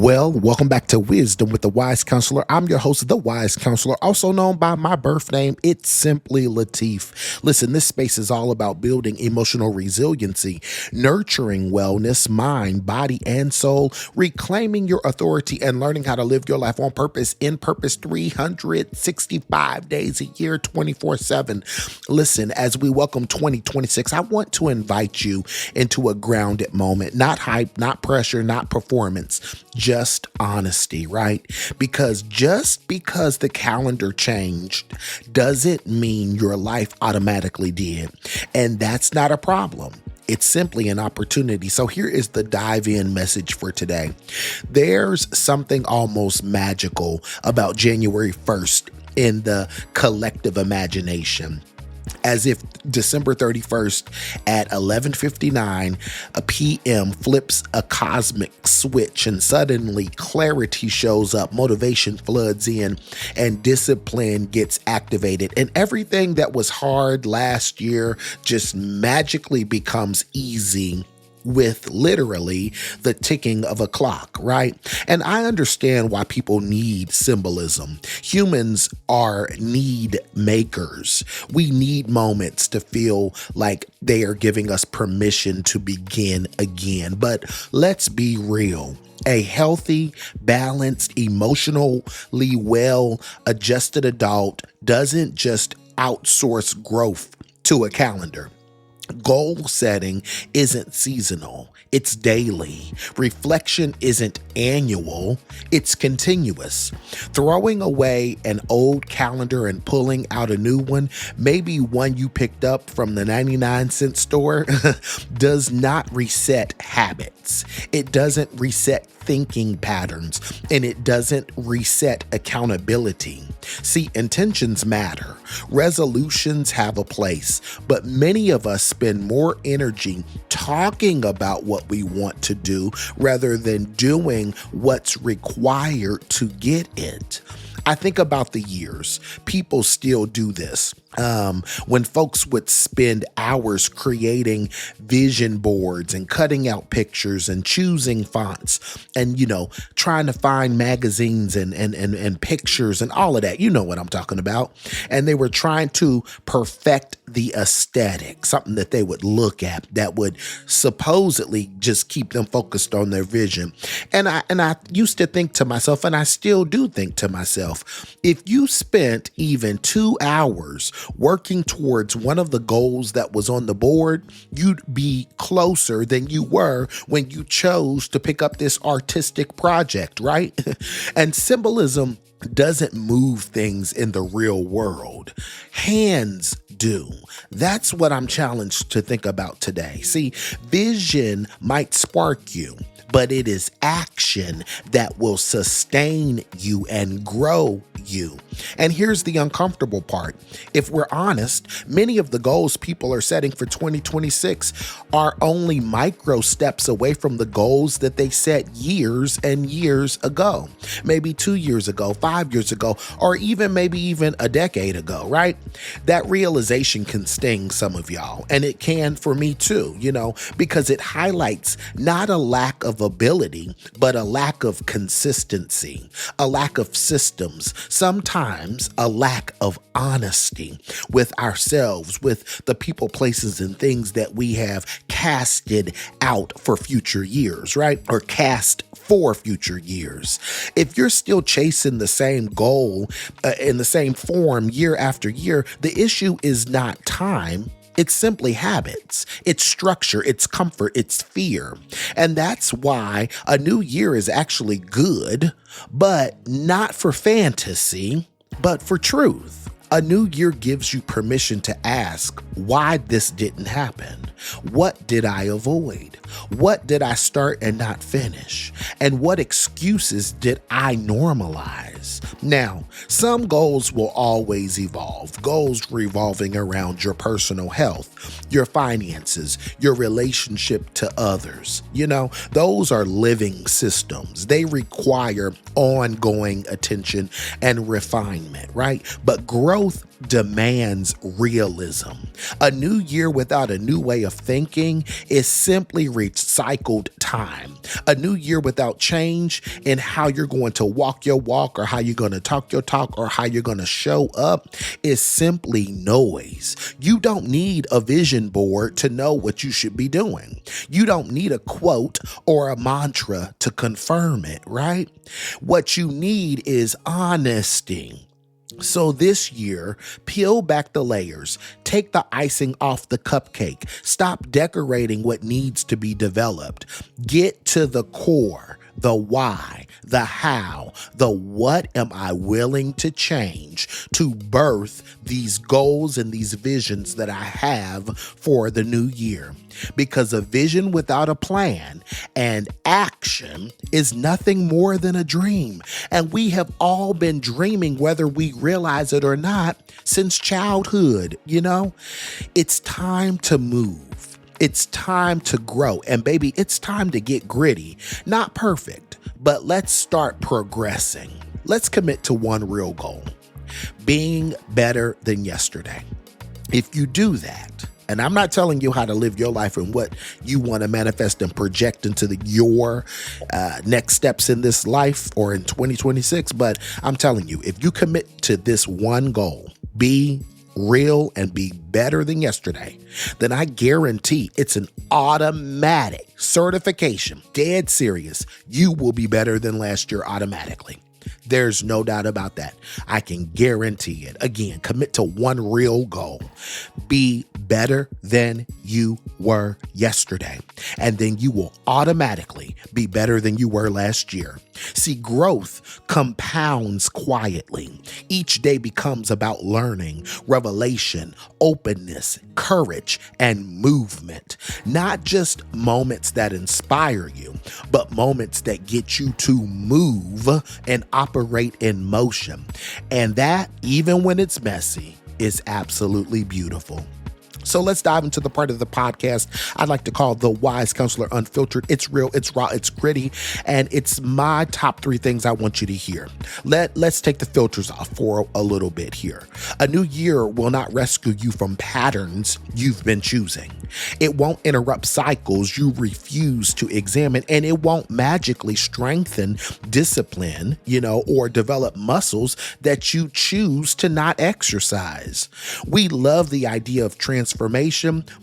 Well, welcome back to Wisdom with the Wise Counselor. I'm your host, the Wise Counselor, also known by my birth name. It's simply Lateef. Listen, this space is all about building emotional resiliency, nurturing wellness, mind, body, and soul, reclaiming your authority, and learning how to live your life on purpose, in purpose, 365 days a year, 24/7. Listen, as we welcome 2026, I want to invite you into a grounded moment, not hype, not pressure, not performance, just honesty, right? Because just because the calendar changed doesn't mean your life automatically did. And that's not a problem. It's simply an opportunity. So here is the dive in message for today. There's something almost magical about January 1st in the collective imagination. As if December 31st at 11:59 p.m. flips a cosmic switch and suddenly clarity shows up, motivation floods in, and discipline gets activated. And everything that was hard last year just magically becomes easy with literally the ticking of a clock, right? And I understand why people need symbolism. Humans are need makers. We need moments to feel like they are giving us permission to begin again. But let's be real. A healthy, balanced, emotionally well-adjusted adult doesn't just outsource growth to a calendar. Goal setting isn't seasonal, it's daily. Reflection isn't annual, it's continuous. Throwing away an old calendar and pulling out a new one, maybe one you picked up from the 99-cent store, does not reset habits. It doesn't reset thinking patterns, and it doesn't reset accountability. See, intentions matter. Resolutions have a place, but many of us spend more energy talking about what we want to do rather than doing what's required to get it. I think about the years. People still do this. When folks would spend hours creating vision boards and cutting out pictures and choosing fonts and, trying to find magazines and pictures and all of that. You know what I'm talking about. And they were trying to perfect the aesthetic, something that they would look at that would supposedly just keep them focused on their vision. And I used to think to myself, and I still do think to myself, if you spent even 2 hours working towards one of the goals that was on the board, you'd be closer than you were when you chose to pick up this artistic project, right? And symbolism doesn't move things in the real world. Hands do. That's what I'm challenged to think about today. See, vision might spark you, but it is action that will sustain you and grow you. And here's the uncomfortable part. If we're honest, many of the goals people are setting for 2026 are only micro steps away from the goals that they set years and years ago. Maybe 2 years ago, 5 years ago, or maybe even a decade ago, right? That realization can sting some of y'all, and it can for me too, because it highlights not a lack of ability, but a lack of consistency, a lack of systems, sometimes a lack of honesty with ourselves, with the people, places, and things that we have casted out for future years, right? Or cast for future years. If you're still chasing the same goal in the same form year after year, the issue is not time. It's simply habits, it's structure, it's comfort, it's fear. And that's why a new year is actually good, but not for fantasy, but for truth. A new year gives you permission to ask why this didn't happen. What did I avoid? What did I start and not finish? And what excuses did I normalize? Now, some goals will always evolve. Goals revolving around your personal health, your finances, your relationship to others. Those are living systems. They require ongoing attention and refinement, right? But growth Growth demands realism. A new year without a new way of thinking is simply recycled time. A new year without change in how you're going to walk your walk, or how you're going to talk your talk, or how you're going to show up is simply noise. You don't need a vision board to know what you should be doing. You don't need a quote or a mantra to confirm it, right? What you need is honesty. So this year, peel back the layers, take the icing off the cupcake, stop decorating what needs to be developed, get to the core, the why, the how, the what am I willing to change to birth these goals and these visions that I have for the new year. Because a vision without a plan and action is nothing more than a dream. And we have all been dreaming, whether we realize it or not, since childhood. It's time to move. It's time to grow. And baby, it's time to get gritty. Not perfect, but let's start progressing. Let's commit to one real goal: being better than yesterday. If you do that, and I'm not telling you how to live your life and what you want to manifest and project into your next steps in this life or in 2026, but I'm telling you, if you commit to this one goal, be real and be better than yesterday, then I guarantee it's an automatic certification. Dead serious. You will be better than last year automatically. There's no doubt about that. I can guarantee it. Again, commit to one real goal. Be better than you were yesterday. And then you will automatically be better than you were last year. See, growth compounds quietly. Each day becomes about learning, revelation, openness, courage, and movement. Not just moments that inspire you, but moments that get you to move and operate in motion. And that, even when it's messy, is absolutely beautiful. So let's dive into the part of the podcast I'd like to call The Wise Counselor Unfiltered. It's real, it's raw, it's gritty, and it's my top 3 things I want you to hear. Let's take the filters off for a little bit here. A new year will not rescue you from patterns you've been choosing. It won't interrupt cycles you refuse to examine, and it won't magically strengthen discipline, or develop muscles that you choose to not exercise. We love the idea of transformation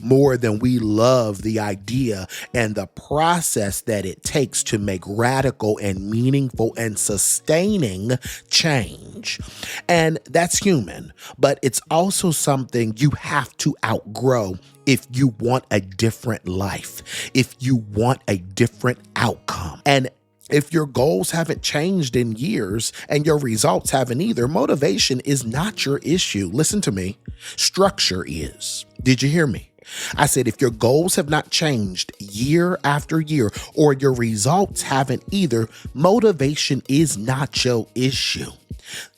more than we love the idea and the process that it takes to make radical and meaningful and sustaining change. And that's human, but it's also something you have to outgrow if you want a different life, if you want a different outcome. And if your goals haven't changed in years and your results haven't either, motivation is not your issue. Listen to me. Structure is. Did you hear me? I said, if your goals have not changed year after year, or your results haven't either, motivation is not your issue.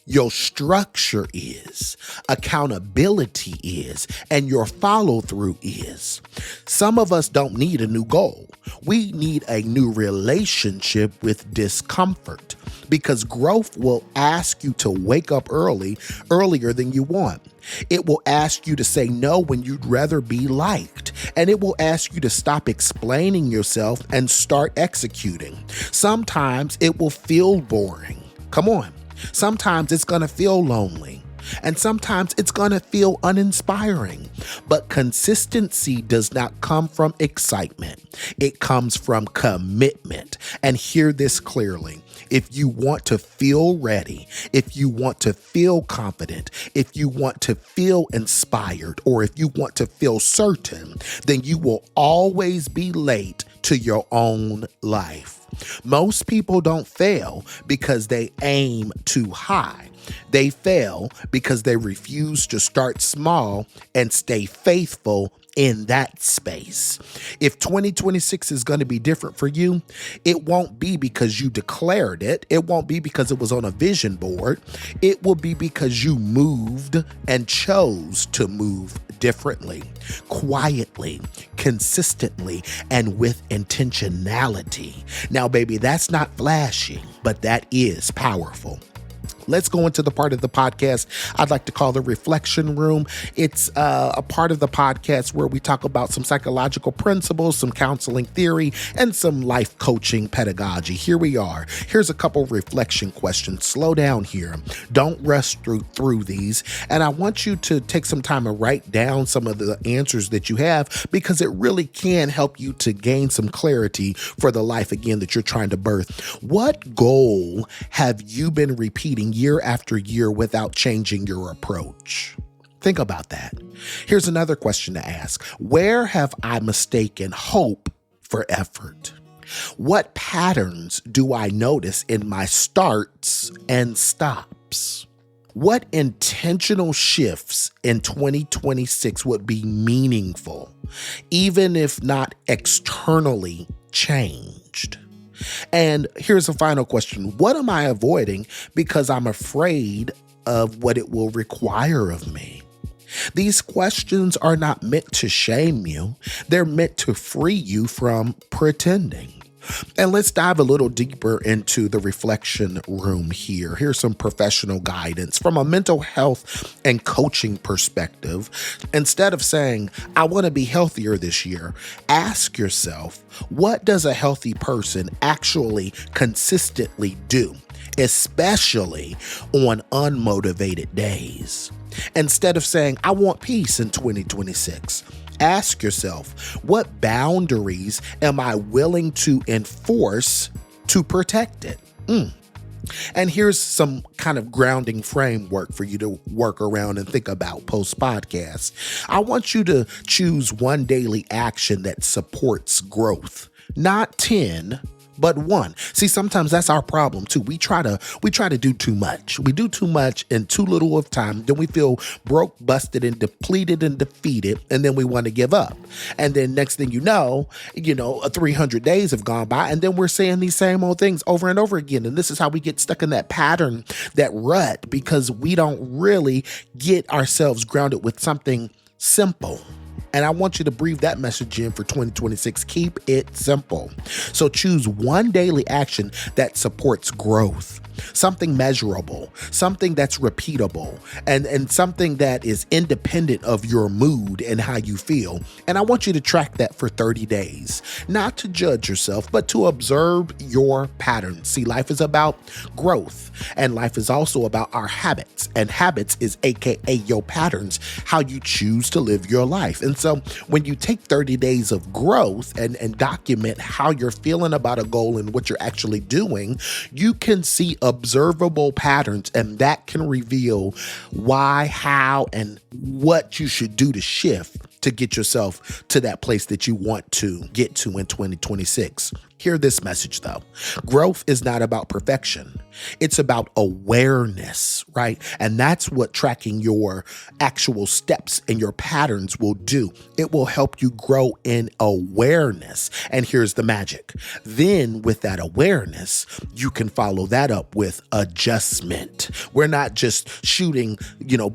Your structure is, accountability is, and your follow through is. Some of us don't need a new goal. We need a new relationship with discomfort, because growth will ask you to wake up earlier than you want. It will ask you to say no when you'd rather be liked. And it will ask you to stop explaining yourself and start executing. Sometimes it will feel boring. Come on. Sometimes it's going to feel lonely. And sometimes it's going to feel uninspiring. But consistency does not come from excitement. It comes from commitment. And hear this clearly. If you want to feel ready, if you want to feel confident, if you want to feel inspired, or if you want to feel certain, then you will always be late to your own life. Most people don't fail because they aim too high. They fail because they refuse to start small and stay faithful in that space. If 2026 is going to be different for you, it won't be because you declared it. It won't be because it was on a vision board. It will be because you moved and chose to move differently, quietly, consistently, and with intentionality. Now, baby, that's not flashy, but that is powerful. Let's go into the part of the podcast I'd like to call the reflection room. It's a part of the podcast where we talk about some psychological principles, some counseling theory, and some life coaching pedagogy. Here we are. Here's a couple reflection questions. Slow down here. Don't rush through these. And I want you to take some time and write down some of the answers that you have, because it really can help you to gain some clarity for the life, again, that you're trying to birth. What goal have you been repeating year after year without changing your approach? Think about that. Here's another question to ask. Where have I mistaken hope for effort? What patterns do I notice in my starts and stops? What intentional shifts in 2026 would be meaningful, even if not externally changed? And here's a final question. What am I avoiding because I'm afraid of what it will require of me? These questions are not meant to shame you. They're meant to free you from pretending. And let's dive a little deeper into the reflection room here. Here's some professional guidance from a mental health and coaching perspective. Instead of saying, I want to be healthier this year, ask yourself, what does a healthy person actually consistently do, especially on unmotivated days? Instead of saying, I want peace in 2026, ask yourself, what boundaries am I willing to enforce to protect it? And here's some kind of grounding framework for you to work around and think about post-podcast. I want you to choose one daily action that supports growth, not 10, but 1. See, sometimes that's our problem too. We try to do too much. We do too much in too little of time. Then we feel broke, busted, and depleted and defeated, and then we want to give up. And then next thing you know, 300 days have gone by, and then we're saying these same old things over and over again. And this is how we get stuck in that pattern, that rut, because we don't really get ourselves grounded with something simple. And I want you to breathe that message in for 2026. Keep it simple. So choose one daily action that supports growth, something measurable, something that's repeatable, and something that is independent of your mood and how you feel. And I want you to track that for 30 days, not to judge yourself, but to observe your patterns. See, life is about growth, and life is also about our habits, and habits is AKA your patterns, how you choose to live your life. And so when you take 30 days of growth and document how you're feeling about a goal and what you're actually doing, you can see observable patterns, and that can reveal why, how, and what you should do to shift to get yourself to that place that you want to get to in 2026. Hear this message though. Growth is not about perfection. It's about awareness, right? And that's what tracking your actual steps and your patterns will do. It will help you grow in awareness. And here's the magic. Then with that awareness, you can follow that up with adjustment. We're not just shooting,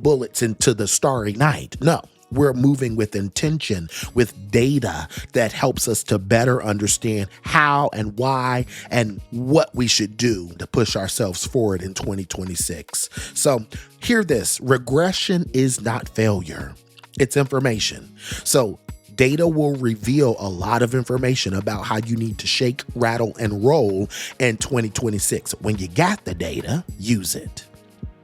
bullets into the starry night. No. We're moving with intention, with data that helps us to better understand how and why and what we should do to push ourselves forward in 2026. So hear this, regression is not failure. It's information. So data will reveal a lot of information about how you need to shake, rattle, and roll in 2026. When you got the data, use it.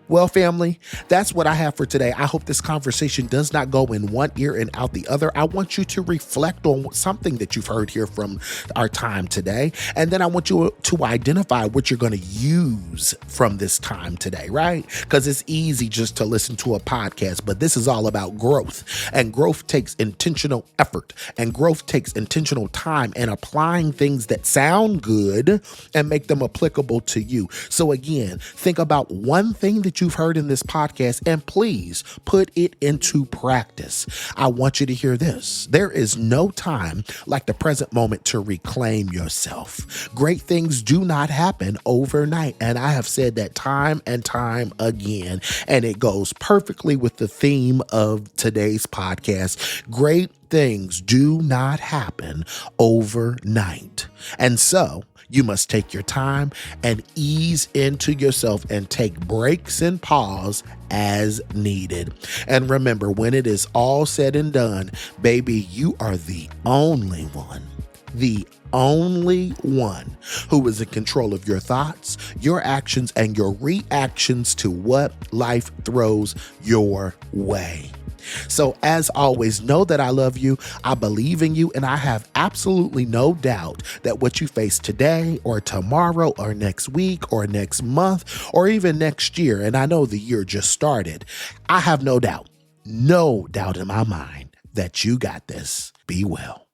Well, family, that's what I have for today. I hope this conversation does not go in one ear and out the other. I want you to reflect on something that you've heard here from our time today. And then I want you to identify what you're going to use from this time today, right? Because it's easy just to listen to a podcast, but this is all about growth. And growth takes intentional effort, and growth takes intentional time and applying things that sound good and make them applicable to you. So again, think about one thing that you've heard in this podcast, and please put it into practice. I want you to hear this. There is no time like the present moment to reclaim yourself. Great things do not happen overnight. And I have said that time and time again, and it goes perfectly with the theme of today's podcast. Great things do not happen overnight. And so you must take your time and ease into yourself and take breaks and pause as needed. And remember, when it is all said and done, baby, you are the only one who is in control of your thoughts, your actions, and your reactions to what life throws your way. So as always, know that I love you, I believe in you, and I have absolutely no doubt that what you face today or tomorrow or next week or next month or even next year, and I know the year just started, I have no doubt in my mind that you got this. Be well.